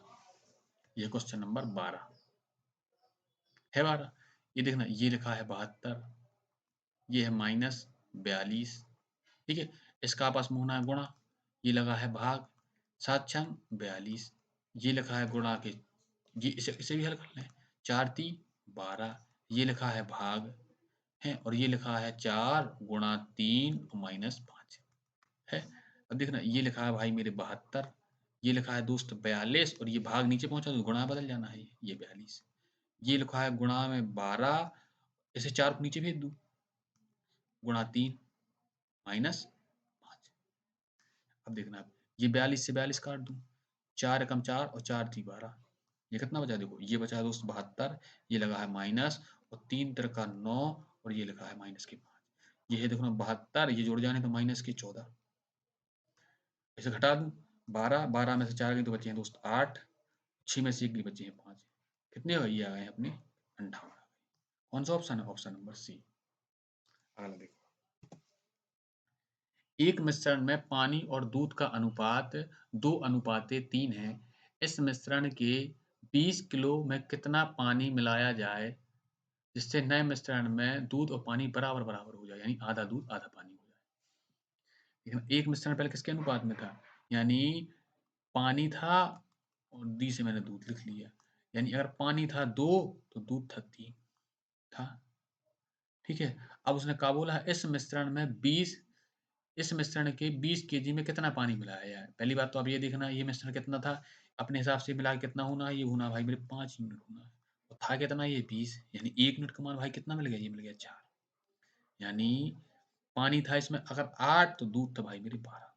ये क्वेश्चन नंबर 12 है। 12, ये देखना, ये लिखा है 72, ये है -42, ठीक है, इसका आपस में होना है गुणा, ये लगा है भाग, 7 छंग 42, ये लिखा है गुणा के, ये इसे भी हल कर लें, 4 ती 12, ये लिखा है भाग है, और ये लिखा है 4 गुणा 3 -5 है। अब देखना ये लिखा है भाई मेरे 72, ये लिखा है दोस्त 42, और ये भाग नीचे पहुंचा तो गुणा बदल जाना है, ये 42, ये लिखा है गुणा में 12, इसे 4 को नीचे भेज दूं, गुणा 3 -5। अब देखना आप, ये 42 से 42 काट दूं, 4 एकम 4 और 4 ती 12, ये कितना बचा? देखो ये बचा दोस्त 72, ये लगा है माइनस, और 3 तिरका 9, और ये लिखा है -5। ये है देखो ना 72, ये जुड़ जाने तो -14। इसे घटा दूं, 12, 12 में से 4 गई तो बचे हैं दोस्त 8, 6 में से 1 गई बचे हैं 5। कितने हो ये आ गए अपने 58। कौन सा ऑप्शन है? Option number C. अगला देखो, एक मिश्रण में पानी और दूध का अनुपात 2:3 है। इस मिश्रण के 20 किलो में कितना पानी मिलाया जाए जिससे नए मिश्रण में दूध और पानी बराबर बराबर हो जाए, यानी आधा दूध आधा पानी हो जाए। लेकिन एक मिश्रण पहले किसके अनुपात में था? यानी पानी था और डी से मैंने दूध लिख लिया, यानी अगर पानी था 2 तो दूध था 3 था। ठीक है, अब उसने क्या बोला? इस मिश्रण के 20 केजी में कितना पानी मिलाया है। पहली बात तो अब ये देखना, ये मिश्रण कितना था, अपने हिसाब से मिला कितना होना है, ये होना भाई मेरे 5 यूनिट होना है, और था कितना ये 20, यानी 1 यूनिट का मान भाई कितना मिल गया? ये मिल गया 4। यानी पानी था इसमें अगर 8 तो दूध था भाई मेरे 12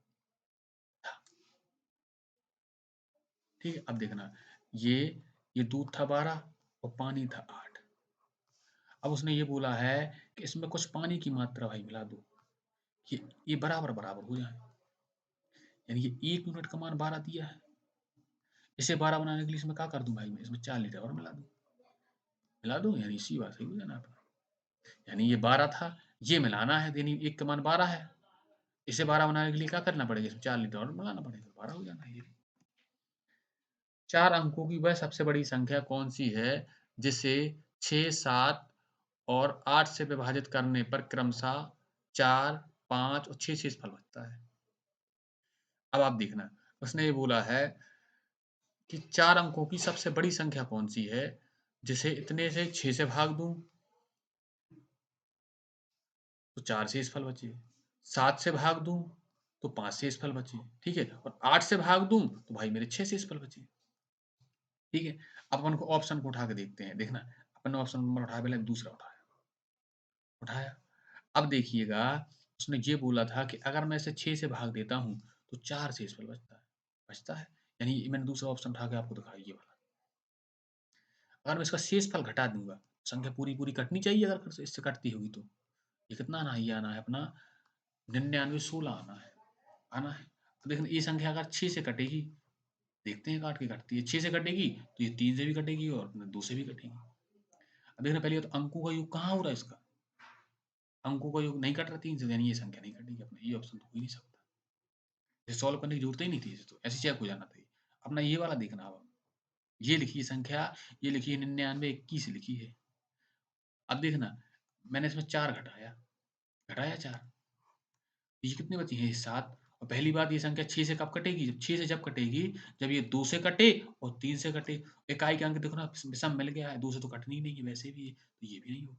था। ठीक है, अब देखना, ये दूध था 12 और पानी था 8। अब उसने ये बोला है कि इसमें कुछ पानी की मात्रा भाई मिला दो, ये बराबर बराबर हो जाए, यानी ये 1 यूनिट का मान 12 दिया है, इसे 12 बनाने के लिए इसमें क्या कर दूं भाई, मैं इसमें 4 लीटर और मिला दूं, यानी इसी बात सही हो जाना अपना। यानी ये 12 था, ये मिलाना है, यानी 1 का मान 12 है, इसे 12 बनाने के लिए क्या करना पड़ेगा? इसमें 4 लीटर और मिलाना पड़ेगा, 12 हो जाना है ये। 4 अंकों की वह सबसे बड़ी संख्या कौन सी है जिसे 6, 7 और 8 से विभाजित करने पर क्रमशः 4, 5 और 6 शेषफल बचता है। अब आप देखना, उसने ये बोला है कि 4 अंकों की सबसे बड़ी संख्या कौन सी है जिसे इतने से 6 से भाग दूं तो 4 शेषफल बचे, 7 से भाग दूं तो 5 शेषफल बचे, ठीक है, और 8 से भाग दूं तो भाई मेरे 6 शेषफल बचे। ठीक है, अब अपन को ऑप्शन को उठा के देखते हैं। देखना, अपन ने ऑप्शन नंबर उठाया, पहले दूसरा उठाया। अब देखिएगा, उसने ये बोला था कि अगर मैं इसे 6 से भाग देता हूं तो 4 शेषफल बचता है, यानी मैंने दूसरा ऑप्शन उठा के आपको दिखाया ये वाला। अगर मैं इसका शेषफल घटा दूंगा, संख्या पूरी पूरी कटनी चाहिए, अगर इससे कटती होगी तो ये कितना आना है? ये आना है अपना 99, 16 आना है। तो देखना, ये संख्या अगर 6 से कटेगी, देखते हैं काट के कटती है, 6 से कटेगी तो ये 3 से भी कटेगी और अपने 2 से भी कटेगी। अब देखना, पहले तो अंकों का योग कहाँ हो रहा है इसका? अंकों का योग नहीं कट रहा 3 से, यानी ये संख्या नहीं कटेगी, अपना ये ऑप्शन तो हो ही नहीं सकता। इसे सॉल्व करने की जरूरत ही नहीं थी, इसे तो ऐसे चेक हो जाना था। अपना ये वाला देखना, अब ये लिखी संख्या, ये लिखी है 99, 21 लिखी है। अब देखना, मैंने इसमें 4 घटाया 4, ये कितने बची हैं? 7। और पहली बात, ये संख्या 6 से कब कटेगी? जब 6 से जब कटेगी, जब ये 2 से कटे और 3 से कटे। इकाई के अंक देखो ना, विषम मिल गया है, 2 से तो कटनी ही नहीं है वैसे भी, तो ये भी नहीं होगा।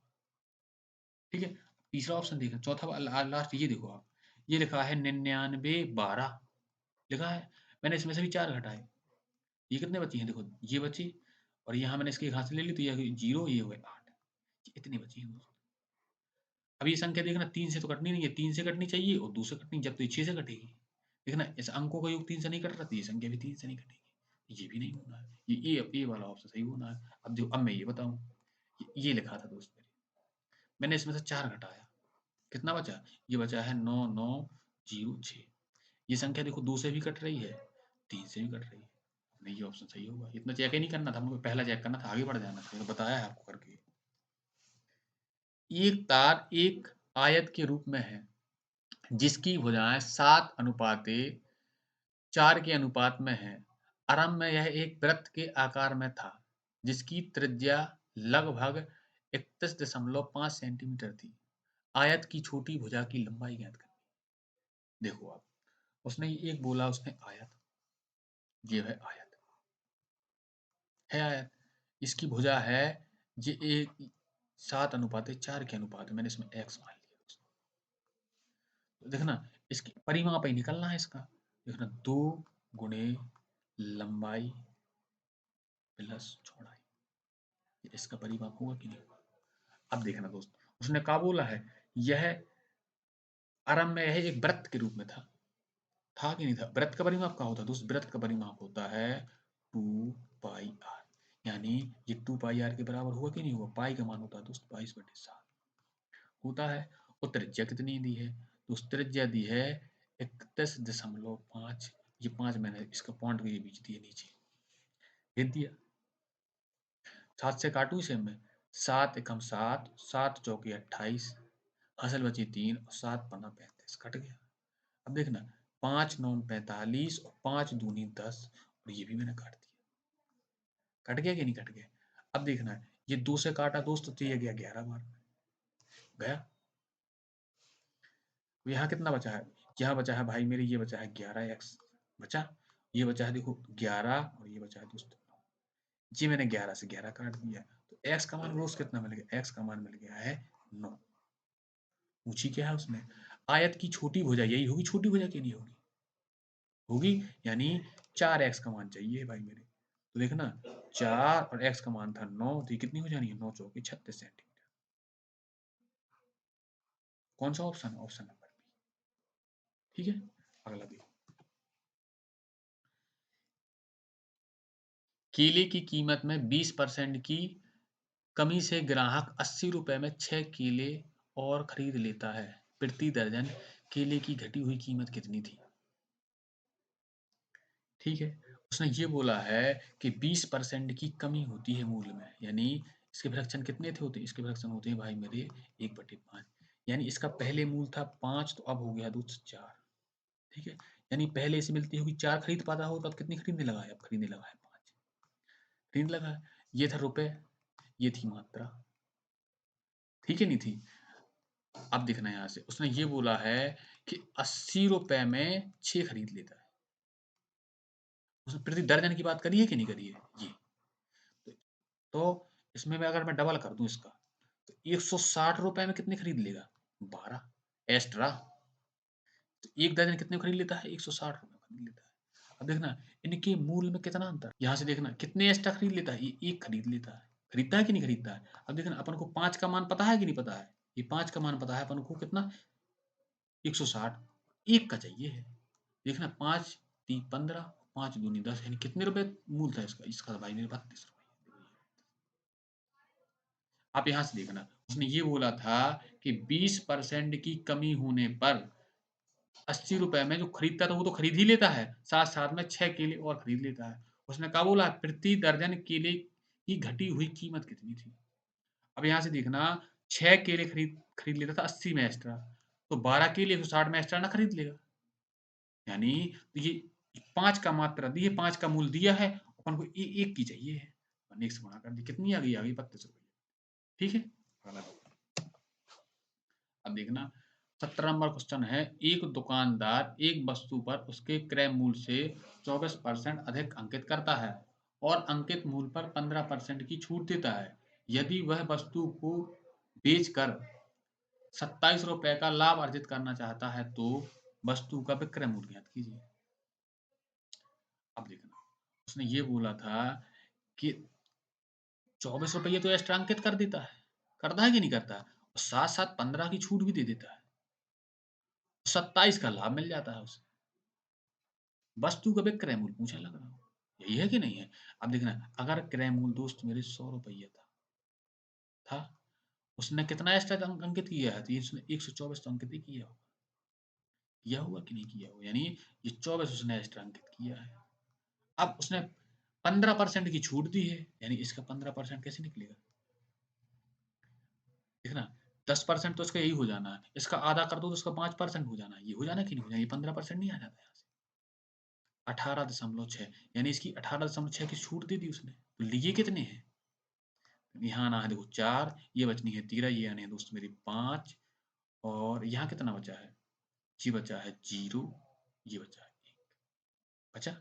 ठीक है, तीसरा ऑप्शन देखना, चौथा लास्ट ये देखो आप, ये लिखा है 99, 12 लिखा है, मैंने इसमें से भी 4 घटाए, ये कितने बची हैं? देखो ये बची, और यहाँ मैंने इसके घात ले ली तो ये 0, ये हो गए 8, इतनी बची है। अब ये संख्या देखना, 3 से तो कटनी नहीं है, 3 से कटनी चाहिए और 2 से कटनी, जब तो ये 6 से कटेगी। देखना, इस अंकों का योग 3 से नहीं कट रहा, तो ये संख्या भी 3 से नहीं कटेगी, ये भी नहीं होना है। ये वाला ऑप्शन सही होना है। अब देखो, अब मैं ये बताऊं, ये लिखा था दोस्त मेरे, मैंने इसमें से 4 घटाया, कितना बचा? ये बचा है 9906। ये संख्या देखो 2 से भी कट रही है, 3 से भी कट रही है, नहीं ये ऑप्शन सही होगा। इतना चेक ही नहीं करना था हमको, पहला चेक करना था, आगे बढ़ जाना था, तो बताया है आपको करके। एक तार एक आयत के रूप में है जिसकी भुजाएं 7:4 के अनुपात में है। आरंभ में यह एक वृत्त के आकार में था जिसकी त्रिज्या लगभग 31.5 सेंटीमीटर थी। आयत की छोटी भुजा की लंबाई ज्ञात करनी। देखो आप, उसने एक बोला, उसने आयत, ये है आयत, इसकी भुजा है, ये एक 7:4 के अनुपात में, मैंने इसमें एक्स मान लिया। तो देखना, इसकी परिमाप ही निकलना है इसका। देखना, 2 गुणे लंबाई प्लस चौड़ाई, इसका परिमाप होगा कि नहीं होगा? अब देखना दोस्त, उसने क्या बोला है, यह आरंभ में यह एक वृत्त के रूप में था कि नहीं था? वृत्त का परिमाप क्या होता है दोस्त? वृत्त का परिमाप होता है 2πr, यानी ये 2πr के बराबर हुआ कि नहीं हुआ? पाई का मान होता है दोस्त 22/7। होता है। और त्रिज्या कितनी दी है, तो उस त्रिज्या दी है 31.5। ये 5 मैंने इसका पॉइंट के बीच दिए नीचे भेज दिया। 7 से काटू इसे मैं, 7 एकम 7, 7 चौके 28, हासिल बची 3 और 7 पन्ना 35, कट गया। अब देखना 5 9 45 और 5 दूनी 10, और ये भी मैंने काट दिया। कट गया कि नहीं कट गया? अब देखना ये 2 से काटा दोस्त, तो ये गया 11 बार गया। तो यहाँ कितना बचा है, यहाँ बचा है भाई मेरे, ये बचा है 11x बचा, ये बचा है देखो 11, और ये बचा है दोस्तों 9। जी मैंने 11 से 11 काट दिया, तो x का मान रोज कितना मिल गया, x का मान मिल गया है 9। पूछी क्या है उसने, आयत की छोटी भुजा यही होगी, छोटी भुजा की नहीं होगी, होगी, यानी 4x का मान चाहिए भाई मेरे। तो देखना 4 और x का मान था 9, तो ये कितनी हो जानी है, 9 चौके 36 सेंटीमीटर। कौन सा ऑप्शन है, ऑप्शन नंबर बी। ठीक है, अगला देखो। केले की कीमत में 20% की कमी से ग्राहक 80 रुपए में 6 केले और खरीद लेता है। प्रति दर्जन केले की घटी हुई कीमत कितनी थी? ठीक है, उसने ये बोला है कि 20% की कमी होती है मूल्य में, यानी इसके फ्रैक्शन कितने थे होते हैं, इसके फ्रैक्शन होते हैं भाई मेरे 1/5, यानी इसका पहले मूल था 5, तो अब हो गया दोस्त 4। ठीक है, यानी पहले इसे मिलती होगी 4 खरीद पाता हो, तो अब कितनी खरीदने लगा है, अब खरीदने लगा है 5 खरीदने लगा है। ये था रुपए, ये थी मात्रा, ठीक है नहीं थी। अब देखना यहाँ से उसने ये बोला है कि 80 रुपए में 6 खरीद लेता है। उसने प्रति दर्जन की बात करी है कि नहीं करी है ये, तो इसमें मैं अगर मैं डबल कर दूं इसका, तो 160 रुपए में कितने खरीद लेगा, 12 एक्स्ट्रा। तो एक दर्जन कितने में खरीद लेता है, 160 रुपए में खरीद लेता है। अब देखना इनके मूल्य में कितना अंतर, यहाँ से देखना कितने एक्स्ट्रा खरीद लेता है, ये एक खरीद लेता है, खरीदता है कि नहीं खरीदता है। अब देखना अपन को 5 का मान पता है कि नहीं पता है, ये 5 का मान पता है अपन को कितना, 160, एक का चाहिए है। देखना 5 3 15, 5 दूनी 10, यानी कितने रुपए मूल था इसका, इसका भाई मेरे 32 रुपए। आप यहाँ से देखना उसने ये बोला था कि 20% की कमी होने पर 80 रुपए में जो खरीदता था वो तो खरीद ही लेता है, साथ साथ में 6 केले और खरीद लेता है। उसने क्या बोला, प्रति दर्जन केले की घटी हुई कीमत कितनी थी। अब यहाँ से देखना 6 केले खरीद खरीद लेता था 80 में एक्स्ट्रा, तो 12 केले 160 में एक्स्ट्रा ना खरीद लेगा, यानी ये 5 का मात्रा दी है, 5 का मूल्य दिया है, अपन को एक की चाहिए है, नेक्स्ट बना कर दी, कितनी आ गई 32 रुपये। ठीक है, अगला अब देखना 17 नंबर क्वेश्चन है, एक दुकानदार एक वस्तु पर उसके क्रय मूल्य से 24% अधिक अंकित करता है और अंकित मूल्य पर 15% की छूट देता है। यदि वह वस्तु को बेचकर 27 रुपए का लाभ अर्जित करना चाहता है, तो वस्तु का विक्रय मूल्य ज्ञात कीजिए। अब देखना उसने ये बोला था कि 24 रुपये तो एक्स्ट्रा अंकित कर देता है, करता है कि नहीं करता है, और साथ साथ 15 की छूट भी दे देता है, 27 का लाभ मिल जाता है उसे। वस्तु का विक्रय मूल्य पूछा लग रहा हो, यही है कि नहीं है। अब देखना अगर क्रय मूल्य दोस्त मेरे 100 रुपये था, उसने कितना एक्स्ट्रा अंकित किया है, तो ये उसने 124 तो अंकित ही किया होगा कि नहीं किया होगा, यानी ये 24 उसने एक्स्ट्रा अंकित किया है। अब उसने 15% की छूट दी है, यानी इसका 15% कैसे निकलेगा, देखना 10% तो इसका यही हो जाना है, इसका आधा कर दो तो इसका 5% हो जाना है, ये हो जाना कि नहीं हो जाना, ये 15% नहीं आ जाता यहाँ से। 18.6, यानी इसकी 18.6 की छूट दे दी उसने, तो लिए कितने हैं, यहाँ आना है देखो 4, ये बचनी है 13, ये आने हैं दोस्त मेरी 5, और यहाँ कितना बचा है, जी बचा है 0, ये बचा है 1 बचा।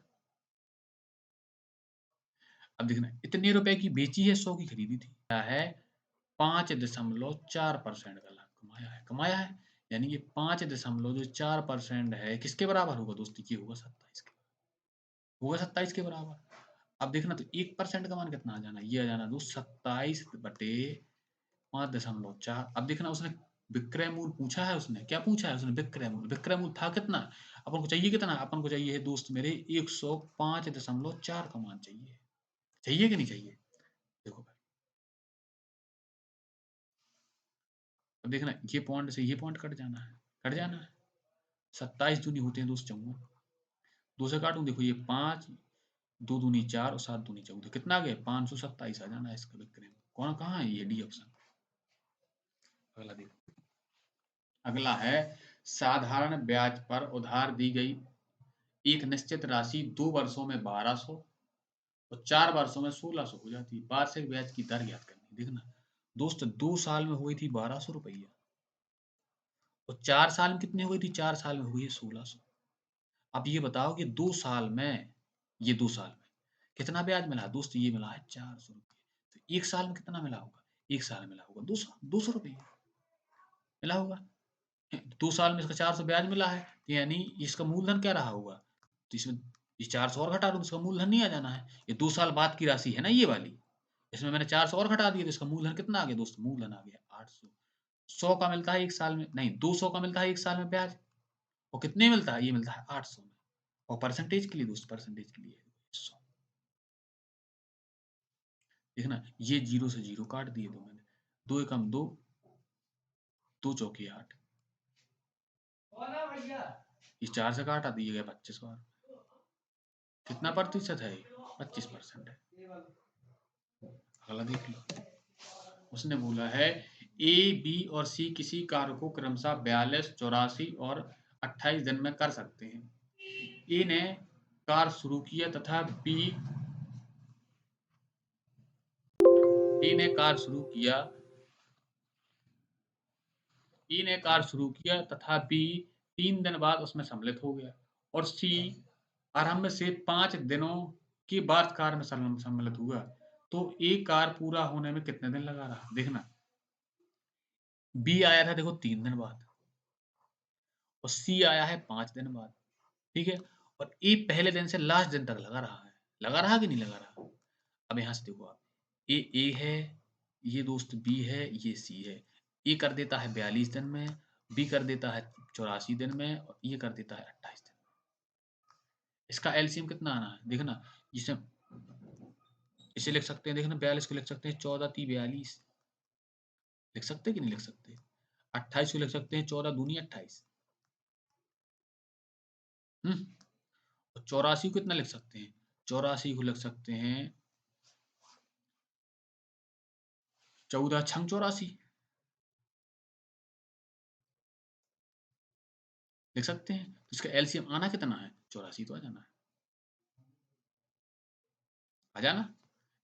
अब देखना इतने रुपए की बेची है, 100 की खरीदी थी, क्या है 5.4% का लाभ कमाया है, यानी ये 5.4% है, किसके बराबर होगा दोस्तों, ये होगा 27 के, होगा 27 के बराबर। अब देखना तो 1% का मान कितना आ जाना, ये आ जाना दोस्त 27/5.4। अब देखना उसने विक्रय मूल्य पूछा है, उसने क्या पूछा है, उसने विक्रय मूल्य, विक्रय मूल्य था कितना, अपन को चाहिए कितना, अपन को चाहिए है दोस्त मेरे 105.4 का मान चाहिए, चाहिए कि नहीं चाहिए। देखो भाई अब देखना ये पॉइंट से ये पॉइंट कट जाना है, कट जाना है। 27 दूनी होते हैं दोस्त 54। 2 से काटूं, देखो ये 5, 2 दूनी 4 और 7 दूनी 14, कितना आ गया 527 आ जाना है इसका विक्रम। कौन कहाँ है ये? D option. अगला देखो, अगला है साधारण ब्याज पर उधार दी गई एक निश्चित राशि 2 वर्षों में 1200 और 4 वर्षों में 1600 हो जाती है। वार्षिक ब्याज की दर ज्ञात करनी। देखना दोस्त 2 साल में हुई थी 1200 रुपया और 4 साल में कितनी हो गई थी? 4 साल में हो गई है 1600। अब ये बताओ कि 2 साल में, ये 2 साल में कितना ब्याज मिला दोस्त? ये मिला है 400 रुपये। तो 1 साल में कितना मिला होगा? 1 साल में मिला होगा 200 रुपये मिला होगा। 2 साल में इसका 400 ब्याज मिला है, तो यानी इसका मूलधन क्या रहा होगा? तो इसमें ये 400 और घटा दूं तो इसका मूलधन नहीं आ जाना है। ये 2 साल बाद की राशि है ना ये वाली, इसमें मैंने 400 और घटा दिए तो इसका मूलधन कितना आ गया दोस्त? मूलधन आ गया 800। 100 का मिलता है 1 साल में, नहीं 200 का मिलता है 1 साल में ब्याज, और कितने मिलता है? ये मिलता है 800 में। और परसेंटेज के लिए दोस्त, परसेंटेज के लिए 100। देखना ये 0 से 0 काट दिए दो मैंने, 2 एकम 2, 2 चौके 8, ये 4 से काटा दिए गए 25 बार। कितना प्रतिशत है? 25% है। अगला देख लो, उसने बोला है ए, बी और सी किसी कार्य को क्रमशः 42, 84 और 28 दिन में कर सकते हैं। ए ने कार्य शुरू किया तथा बी ए ने कार्य शुरू किया ई ने कार्य शुरू किया तथा बी 3 दिन बाद उसमें सम्मिलित हो गया, और सी आरंभ से 5 दिनों के बाद कार्य में सम्मिलित हुआ, तो ए कार्य पूरा होने में कितने दिन लगा रहा? देखना बी आया था देखो 3 दिन बाद और सी आया है 5 दिन बाद, ठीक है। और ए पहले दिन से लास्ट दिन तक लगा रहा है, लगा रहा कि नहीं लगा रहा? अब यहाँ से देखो आप, ए है, ये दोस्त बी है, ये सी है। ए कर देता है 42 दिन में, बी कर देता है 84 दिन में, और ये कर देता है 28 दिन में। इसका एलसीएम कितना आना है? देखना जिसे इसे लिख सकते हैं, देखना 42 को लिख सकते हैं 14 × 42, लिख सकते हैं कि नहीं लिख सकते? 28 को लिख सकते हैं 14 दूनी 28। और 84 को कितना लिख सकते हैं? 84 को लिख सकते हैं 14 छंग 84, लिख सकते हैं। तो इसका एलसीएम आना कितना है? 84 तो आ जाना है, आ जाना।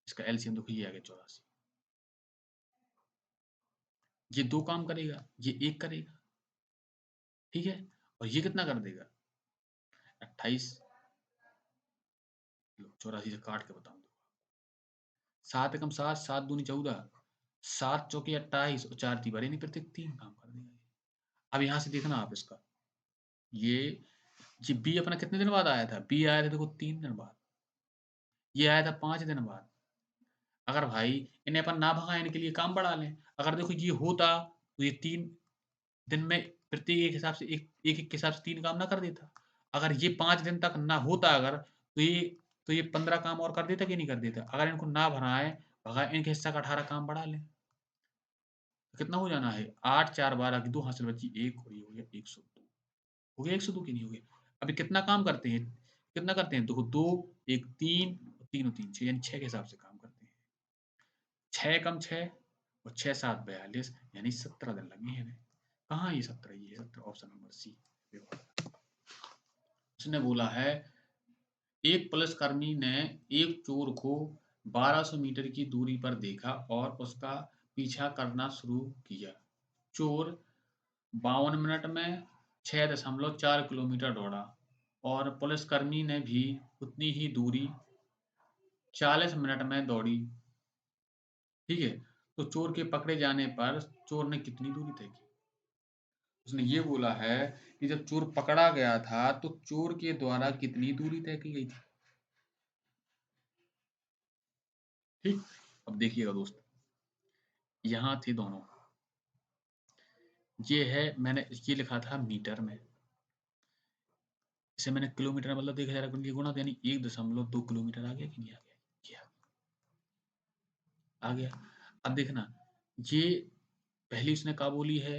इसका एलसीएम देखो ये आ गया 84। ये 2 काम करेगा, ये 1 करेगा, ठीक है। और ये कितना कर देगा? 28। 84 से काट के बताऊं, 7 एकम 7, 7 दूनी 14, 7 चौके 28 और 4 तिबारी नहीं प्रत्येक 3 काम कर देगा। अब यहाँ से देखना आप इसका, ये ये बी अपना कितने दिन बाद आया था? बी आया था देखो 3 दिन बाद, ये आया था 5 दिन बाद। अगर भाई इन्हें अपन ना भगाएं, इनके लिए काम बढ़ा लें, अगर देखो ये होता तो ये 3 दिन में प्रत्येक एक हिसाब से एक के हिसाब से 3 काम ना कर देता। अगर ये 5 दिन तक ना होता, अगर तो ये 15 काम और कर देता कि नहीं कर देता? अगर इनको ना भगाए इनके हिस्सा का 18 काम बढ़ा लें, तो कितना हो जाना है? 8 4 12 की 2 हासिल बची 1, और ये हो गया 102। हो गया 102 की नहीं हो गया? अभी कितना काम करते हैं? कितना करते हैं? देखो 2 1 3 3 और 3 6, यानी 6 के हिसाब से काम करते हैं। 6 कम 6 और 6 7 42, यानी 17 दिन लगे हैं इन्हें। कहाँ है ये 17? ये 17 ऑप्शन नंबर सी। उसने बोला है एक पुलिसकर्मी ने एक चोर को 1200 मीटर की दूरी पर देखा और उसका पीछा करना शुरू किया। चोर 52 मिनट में 6.4 किलोमीटर दौड़ा और पुलिसकर्मी ने भी उतनी ही दूरी 40 मिनट में दौड़ी, ठीक है। तो चोर के पकड़े जाने पर चोर ने कितनी दूरी तय की? उसने ये बोला है कि जब चोर पकड़ा गया था तो चोर के द्वारा कितनी दूरी तय की गई थी, ठीक। अब देखिएगा दोस्त, यहाँ थे दोनों, ये है मैंने ये लिखा था मीटर में, इसे मैंने किलोमीटर में मतलब 1000 के लिए गुणा, तो यानी 1.2 किलोमीटर आ गया कि नहीं आ गया? ये आ गया। अब देखना ये पहली उसने क्या बोली है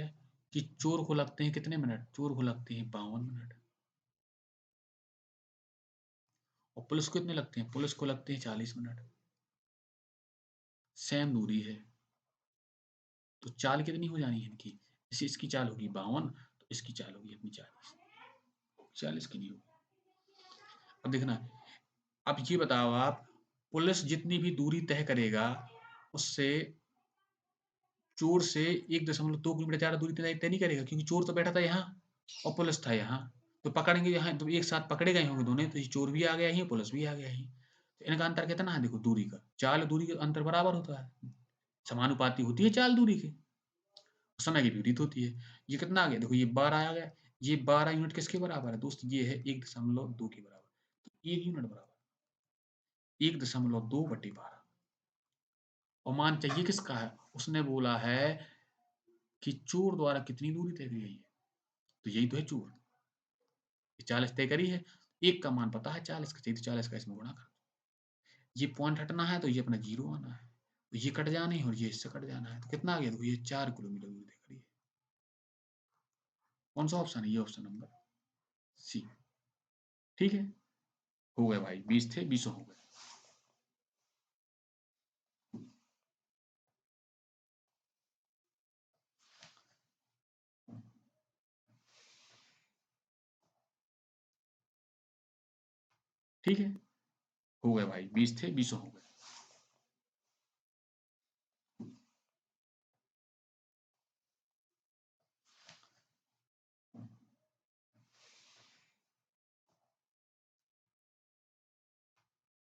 कि चोर को लगते हैं कितने मिनट, चोर को लगते हैं 52 मिनट। और पुलिस को कितने लगते हैं, पुलिस को लगते हैं 40 मिनट। सेम दूरी है, तो चाल कितनी हो जानी है इनकी, जैसे इसकी चाल होगी 52, तो इसकी चाल होगी अपनी 40 की नहीं होगी। अब देखना, अब ये बताओ आप, पुलिस जितनी भी दूरी तय करेगा उससे चोर से 1.2 किलोमीटर ज़्यादा दूरी तय नहीं करेगा, क्योंकि चोर तो बैठा था यहाँ और पुलिस था यहाँ, तो पकड़ेंगे यहाँ, तो एक साथ पकड़े गए होंगे दोनों, तो ये चोर भी आ गया यहीं, पुलिस भी आ गया यहीं। तो इनका अंतर कितना है, देखो दूरी का, चाल दूरी का अंतर बराबर होता है, समानुपाती होती है चाल दूरी के, समय की विपरीत होती है। ये कितना आ गया, देखो ये 12 आ गया, ये 12 यूनिट किसके बराबर है दोस्त, ये है 1.2 के बराबर, तो 1 यूनिट बराबर 1.2/12। और मान चाहिए किसका है, उसने बोला है कि चोर द्वारा कितनी दूरी तय की गई है, तो यही तो है चोर, 40 तय करी है, एक का मान पता है 40 का, चाहिए तो 40 का इसमें गुणा कर, ये पॉइंट हटना है तो ये अपना जीरो आना है, तो ये कट जाना है और ये इससे कट जाना है, तो कितना आ गया, देखो ये 4 किलोमीटर दूरी तय करी है। कौन सा ऑप्शन है, ये ऑप्शन नंबर सी। ठीक है, हो गए भाई, 20 थे 20 हो गए। ठीक है, हो गए भाई, 20 थे 20 हो गए।